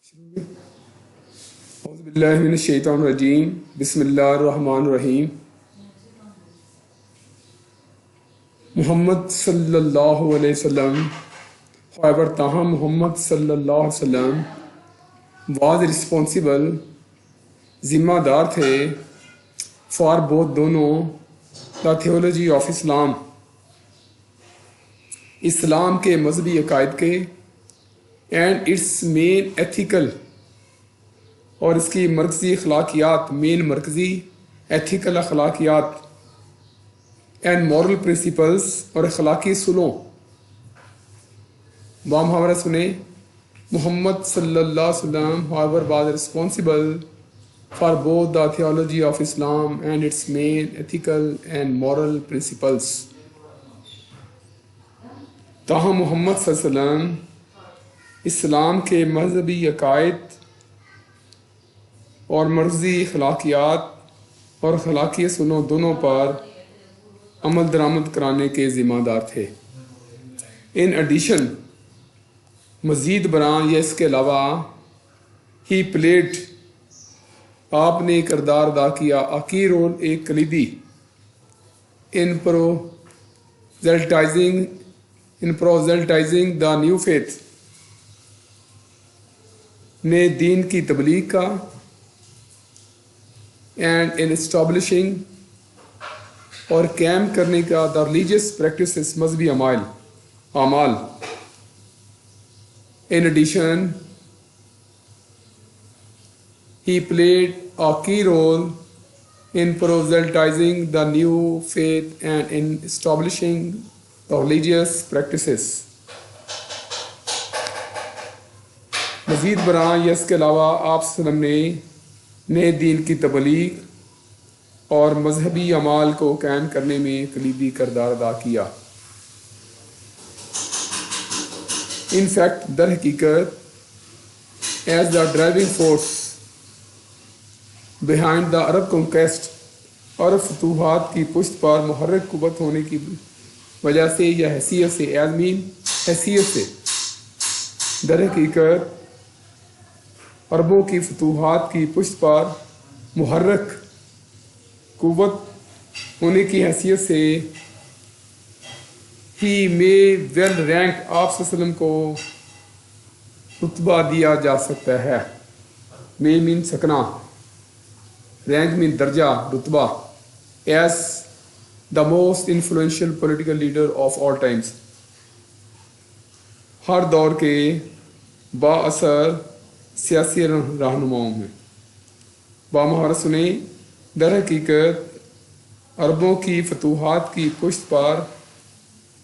اعوذ باللہ من الشیطان الرجیم بسم اللہ الرحمن الرحیم محمد صلی اللہ علیہ وسلم however تاہم محمد صلی اللہ علیہ وسلم was responsible ذمہ دار تھے for both دونوں the theology of اسلام اسلام کے مذہبی عقائد کے and its main ethical اور اس کی مرکزی اخلاقیات مین مرکزی ایتھیکل اخلاقیات اینڈ مورل پرنسپلس اور اخلاقی اصولوں محاورہ سنیں محمد صلی اللہ علیہ وسلم however was responsible for both the theology of Islam and its main ethical and moral principles. تاہم محمد صلی اللہ علیہ وسلم اسلام کے مذہبی عقائد اور مرضی اخلاقیات اور اخلاقی اصولوں دونوں پر عمل درآمد کرانے کے ذمہ دار تھے. ان ایڈیشن مزید برآں یا اس کے علاوہ ہی پلیڈ آپ نے کردار ادا کیا اکی رول ایک کلیدی ان پروزیلٹائزنگ دا نیو فیتھ نے دین کی تبلیغ کا اینڈ ان اسٹیبلشنگ اور قائم کرنے کا دا ریلیجیس پریکٹسز مذہبی اعمال. In addition he played a key role in proselytizing the new faith and in establishing the religious practices. مزید برآں یا اس کے علاوہ آپ صلی اللہ علیہ وسلم نے نئے دین کی تبلیغ اور مذہبی اعمال کو قائم کرنے میں کلیدی کردار ادا کیا. ان فیکٹ در حقیقت is the driving force behind the Arab conquest عرب فتوحات کی پشت پر محرک قوت ہونے کی وجہ سے یا حیثیت سے در حقیقت عربوں کی فتوحات کی پشت پر محرک قوت ہونے کی حیثیت سے ہی میں ویل رینک آپ صلی اللہ علیہ وسلم کو رتبہ دیا جا سکتا ہے. میں مین سکنا رینک مین درجہ رتبہ is the most influential political leader of all times ہر دور کے با اثر سیاسی رہنماؤں میں. بامہارت سنیں در حقیقت عربوں کی فتوحات کی پشت پر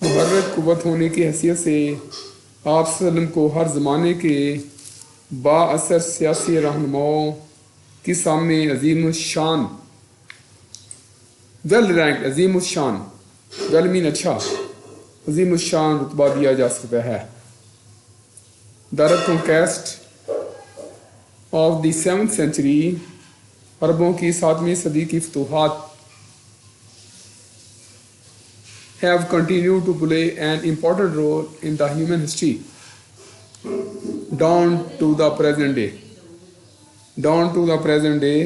محرک قوت ہونے کی حیثیت سے آپ صلی اللہ علیہ وسلم کو ہر زمانے کے با اثر سیاسی رہنماؤں کے سامنے عظیم الشان ویل رینک عظیم الشان ویل مین اچھا عظیم الشان رتبہ دیا جا سکتا ہے. دا کنکیسٹ آف دی 7th century عربوں کی 7ویں صدی کی فتوحات have continued to play an important role in the human history down to the present day.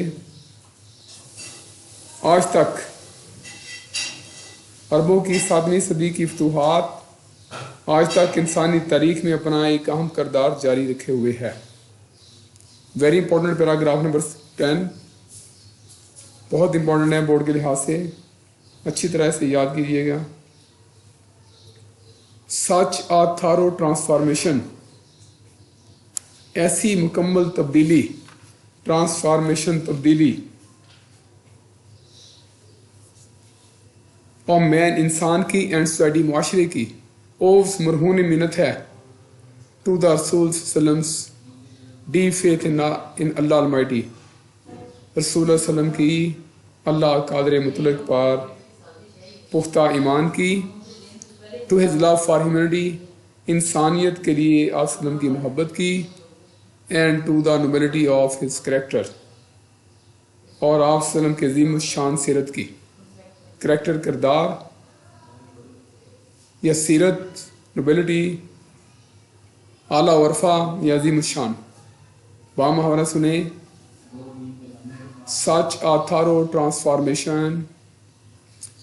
آج تک عربوں کی 7ویں صدی کی فتوحات آج تک انسانی تاریخ میں اپنا ایک اہم کردار جاری رکھے ہوئے ہے. ویری امپورٹنٹ پیراگراف نمبر 10 بہت امپورٹنٹ ہے بورڈ کے لحاظ سے اچھی طرح سے یاد کیجیے گا. سچ آ تھارو ٹرانسفارمیشن ایسی مکمل تبدیلی اور مین انسان کی اینڈ سوسائٹی معاشرے کی اوز مرہون منت ہے ٹو دا رسول slums D faith in Allah almighty رسول اللہ علیہ وسلم کی اللہ قادر مطلق پر پختہ ایمان کی to his love for humanity انسانیت کے لیے آپ صلی اللہ علیہ وسلم کی محبت کی and to the nobility of his character اور آپ صلی اللہ علیہ وسلم کے عظیم الشان سیرت کی کریکٹر کردار یا سیرت نوبلٹی اعلیٰ ورفا یا عظیم الشان با محاورہ سنیں. Such a thorough transformation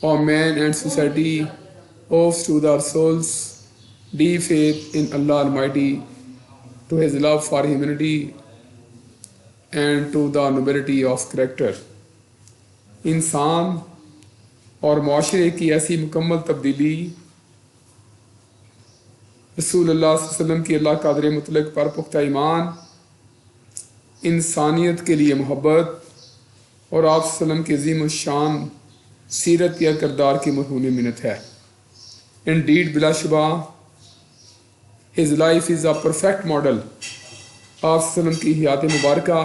of man and society owes to their souls deep faith in Allah Almighty, to His love for humanity, and to the nobility of character. انسان اور معاشرے کی ایسی مکمل تبدیلی رسول اللہ صلی اللہ علیہ وسلم کی اللہ قادر مطلق پر پختہ ایمان، انسانیت کے لیے محبت اور آپ صلی اللہ علیہ وسلم کی عظیم الشان سیرت یا کردار کی مرہون منت ہے. Indeed, بلا شبہ his life is a perfect model. آپ صلی اللہ علیہ وسلم کی حیات مبارکہ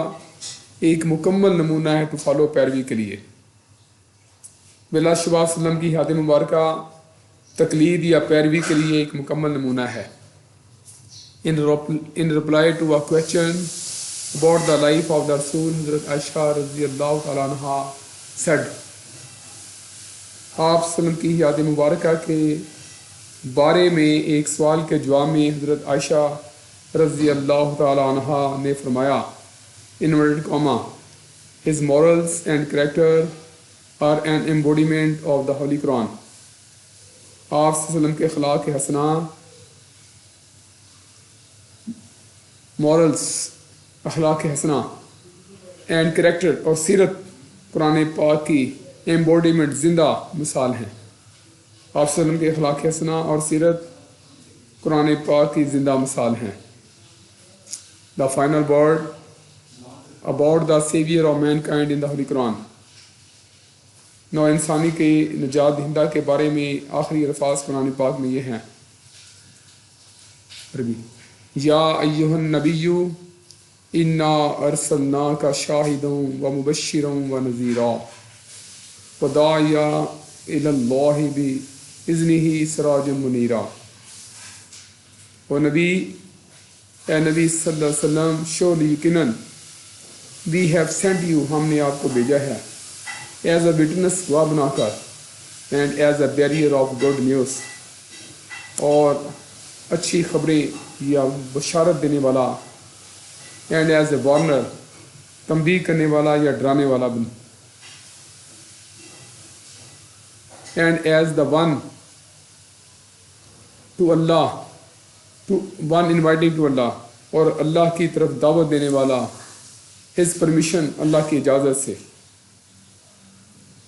ایک مکمل نمونہ ہے ٹو فالو پیروی کے لیے. بلا شبہ صلی اللہ علیہ وسلم کی حیات مبارکہ تقلید یا پیروی کے لیے ایک مکمل نمونہ ہے. In reply to a question about the life of the Rasul, حضرت عائشہ رضی اللہ تعالیٰ عنہ said, آپ صلی اللہ علیہ وسلم کی حیات مبارکہ کے بارے میں ایک سوال کے جواب میں حضرت عائشہ رضی اللہ تعالیٰ عنہ نے فرمایا inverted comma, his morals and character are an embodiment of the Holy Quran. آپ صلی اللہ علیہ وسلم کے اخلاق حسنہ، morals اخلاق حسنہ اینڈ کریکٹر اور سیرت قرآن پاک کی ایمبوڈیمنٹ زندہ مثال ہیں. آپ صلی اللہ علیہ وسلم کے اخلاق حسنہ اور سیرت قرآن پاک کی زندہ مثال ہیں. The final word about the savior of mankind in the Holy Quran. نو انسانی کے نجات دہندہ کے بارے میں آخری الفاظ قرآن پاک میں یہ ہیں. یا ایھا النبی انا ارسلناک شاہدا ومبشرا ونذیرا وداعیا الی اللہ باذنہ سراجا منیرا. وہ نبی، اے نبی صلی اللہ علیہ وسلم، surely یقیناً we have sent you، ہم نے آپ کو بھیجا ہے، as a witness گواہ بنا کر، and as a bearer of good news، اور اچھی خبریں یا بشارت دینے والا، and as a warner تنبیہ کرنے والا یا ڈرانے والا بن، and as the one to Allah، to one inviting to Allah، اور اللہ کی طرف دعوت دینے والا his permission، اللہ کی اجازت سے،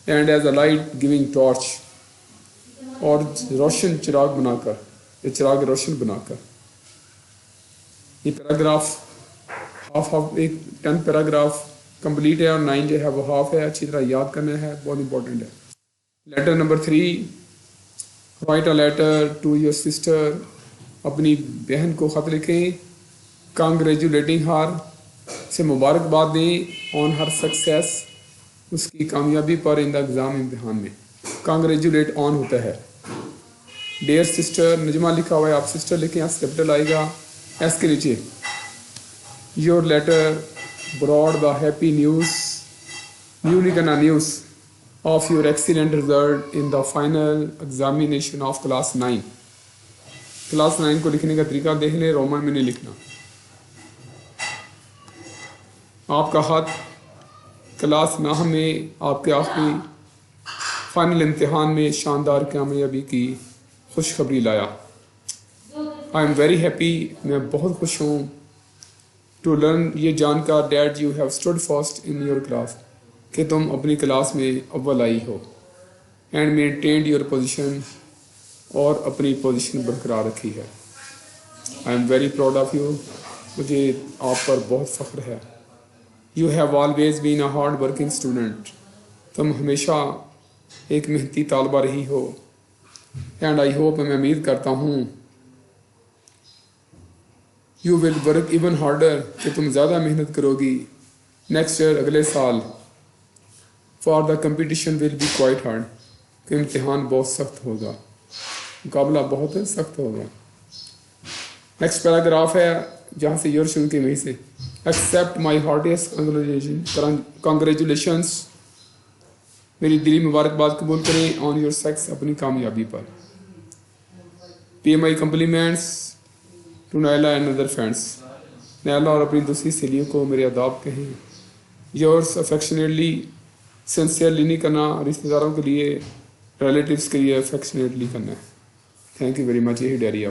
and as a light giving torch، اور روشن چراغ بنا کر، چراغ روشن بنا کر. یہ پیراگراف ایک 10 پیراگراف کمپلیٹ ہے اور 9 جو ہے وہ ہاف ہے. اچھی طرح یاد کرنا ہے، بہت امپورٹنٹ ہے. Letter number 3، write a letter to your sister, اپنی بہن کو خط لکھیں، کانگریچولیٹنگ ہر، سے مبارکباد دیں، آن ہر سکسیس، اس کی کامیابی پر ان دا ایگزام، امتحان میں. کانگریچولیٹ آن ہوتا ہے. ڈیئر سسٹر، نجمہ لکھا ہوا ہے، آپ سسٹر لکھیں، ایس کیپٹل آئے گا ایس کے نیچے. Your letter brought the happy news, new لکھنا news of your excellent result in the final examination of class 9. Class 9 کو لکھنے کا طریقہ دیکھ لیں، رومن میں نہیں لکھنا. آپ کا خط کلاس 9 میں آپ کے آخری فائنل امتحان میں شاندار کامیابی کی خوشخبری لایا. آئی ایم ویری ہیپی، میں بہت خوش ہوں، ٹو لرن، یہ جان کر، that you have stood fast in your class, کہ تم اپنی کلاس میں اول آئی ہو، اینڈ مینٹینڈ یور پوزیشن، اور اپنی پوزیشن برقرار رکھی ہے. I am very proud of you, مجھے آپ پر بہت فخر ہے. You have always been a hard working student, تم ہمیشہ ایک محنتی طالبہ رہی ہو. اینڈ آئی ہوپ، میں امید کرتا ہوں، you will work even harder, کہ تم زیادہ محنت کرو گی نیکسٹ ایئر، اگلے سال. For the competition will be quite hard, کہ امتحان بہت سخت ہوگا، مقابلہ بہت سخت ہوگا. نیکسٹ پیراگراف ہے جہاں سے یور شروع کی، وہیں سے. ایکسیپٹ مائی ہارٹیسٹ کانگریچولیشنس، میری دلی مبارکباد قبول کریں، آن یور سکس، اپنی کامیابی پر. Pay my compliments to Naila and other friends, Neela اور اپنی دوسری سہیلیوں کو میرے آداب کہیں. یورس افیکشنیٹلی سنسیئرلی نہیں کرنا, رشتہ داروں کے لیے ریلیٹیوس کے لیے افیکشنیٹلی کرنا ہے. Thank you very much. یہی ڈائری